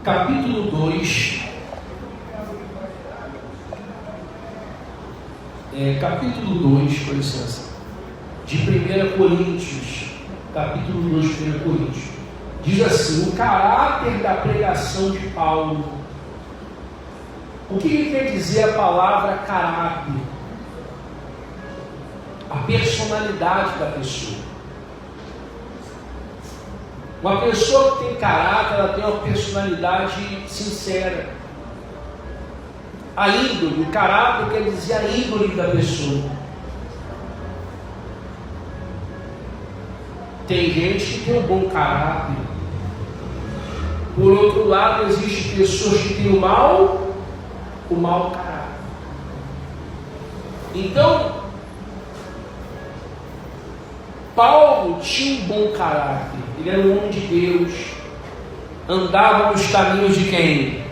capítulo 2, capítulo 2, com licença, de 1 Coríntios, capítulo 2 de 1 Coríntios, diz assim: o caráter da pregação de Paulo. O que quer dizer a palavra caráter? A personalidade da pessoa. Uma pessoa que tem caráter, ela tem uma personalidade sincera. A índole, o caráter quer dizer a índole da pessoa. Tem gente que tem um bom caráter. Por outro lado, existem pessoas que têm o mau caráter. Então, Paulo tinha um bom caráter. Ele era um homem de Deus. Andava nos caminhos de quem?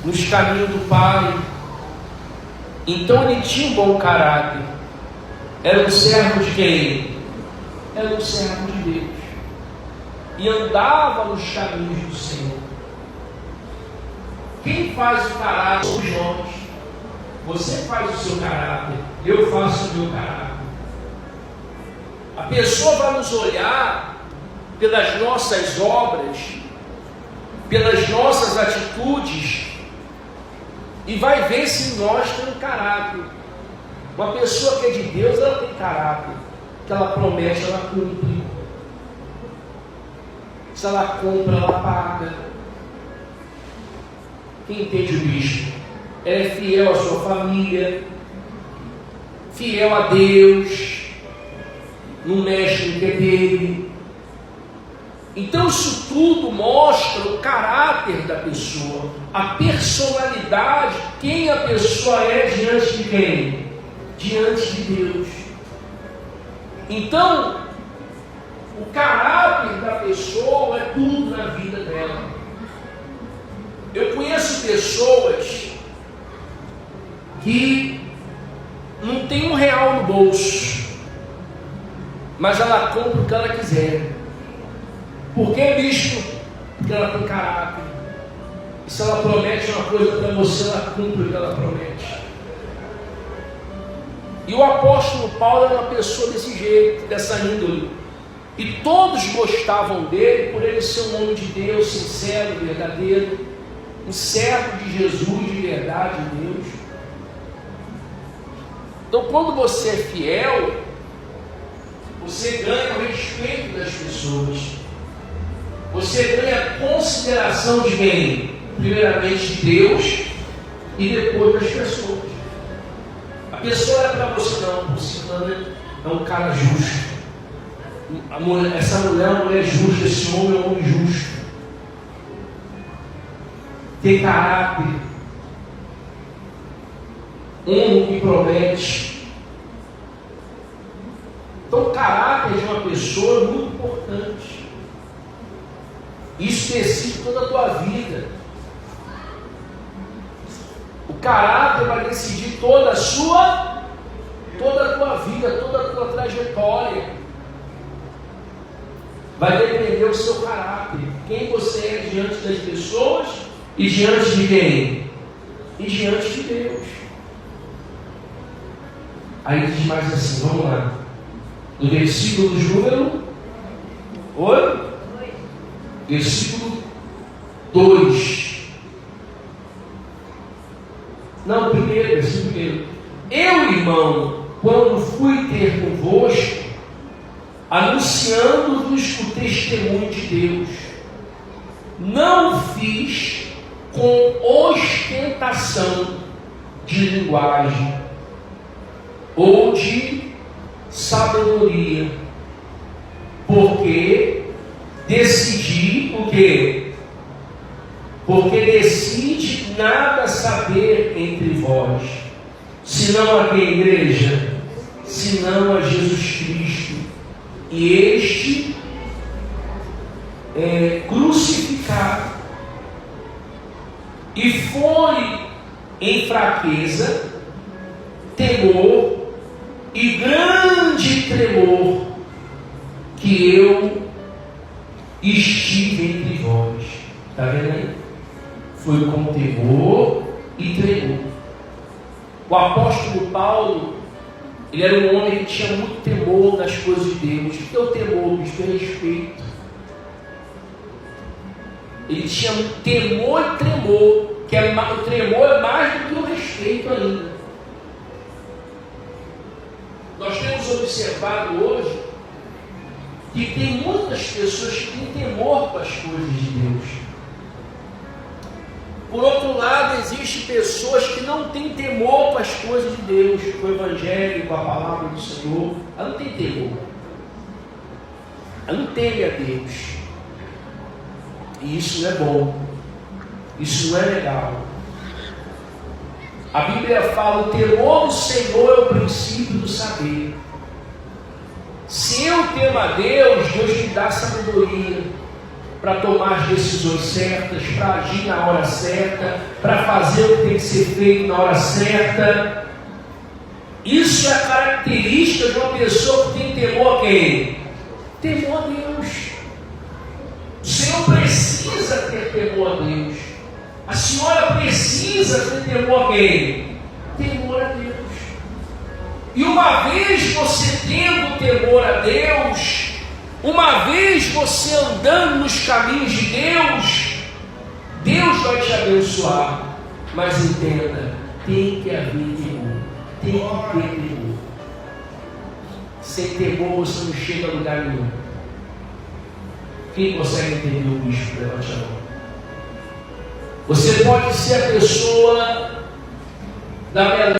Nos caminhos do Pai. Então ele tinha um bom caráter. Era um servo de quem? Era um servo de Deus. E andava nos caminhos do Senhor. Quem faz o caráter somos nós. Você faz o seu caráter. Eu faço o meu caráter. A pessoa vai nos olhar pelas nossas obras, pelas nossas atitudes, e vai ver se nós temos caráter. Uma pessoa que é de Deus, ela tem caráter. Que ela promete, ela cumpre. Se ela compra, ela paga. Quem entende o bispo? Ela é fiel à sua família, fiel a Deus, não mexe no que é dele. Então isso tudo mostra o caráter da pessoa, a personalidade, quem a pessoa é diante de quem? Diante de Deus. Então, o caráter da pessoa é tudo na vida dela. Eu conheço pessoas que não tem R$1 no bolso, mas ela compra o que ela quiser. Por que, bicho? Porque ela tem caráter. E se ela promete uma coisa para você, ela cumpre o que ela promete. E o apóstolo Paulo era uma pessoa desse jeito, dessa índole. E todos gostavam dele por ele ser um homem de Deus, sincero, verdadeiro, um servo de Jesus, de verdade, de Deus. Então, quando você é fiel, você ganha o respeito das pessoas. Você ganha a consideração de quem? Primeiramente de Deus e depois das pessoas. A pessoa olha para você, não, você é um cara justo. Essa mulher é uma mulher justa, esse homem é um homem justo. Tem caráter. Um que promete. Então o caráter de uma pessoa é muito importante. Isso decide toda a tua vida. O caráter vai decidir toda a tua vida, toda a tua trajetória. Vai depender do seu caráter. Quem você é diante das pessoas e diante de quem? E diante de Deus. Aí diz mais assim, vamos lá. No versículo de número 8. Versículo 2. Não, primeiro, versículo 1. Eu, irmão, quando fui ter convosco, anunciando-vos o testemunho de Deus, não fiz com ostentação de linguagem ou de sabedoria, porque decidi o quê? Porque decide nada saber entre vós, senão a quem, igreja? Senão a Jesus Cristo, e este é crucificado. E foi em fraqueza, temor e grande tremor que eu estive entre vós. Está vendo aí? Foi com temor e tremor. O apóstolo Paulo, ele era um homem que tinha muito temor nas coisas de Deus. O que é o temor? Isso é respeito. Ele tinha um temor e tremor, que o tremor é mais do que o respeito ainda. Nós temos observado hoje que tem muitas pessoas que têm temor para as coisas de Deus. Por outro lado, existem pessoas que não têm temor para as coisas de Deus, com o Evangelho, com a palavra do Senhor. Ela não tem temor. Ela não teme a Deus. E isso não é bom. Isso não é legal. A Bíblia fala: o temor do Senhor é o princípio do saber. Se eu temo a Deus, Deus me dá sabedoria para tomar as decisões certas, para agir na hora certa, para fazer o que tem que ser feito na hora certa. Isso é a característica de uma pessoa que tem temor a quem? Temor a Deus. O Senhor precisa ter temor a Deus. A senhora precisa ter temor a quem? Temor a Deus. E uma vez você tendo temor a Deus, uma vez você andando nos caminhos de Deus, Deus vai te abençoar. Mas entenda, tem que haver temor. Tem que ter temor. Sem temor você não chega a lugar nenhum. Quem consegue entender o bispo? Levante a mão. Você pode ser a pessoa da melhor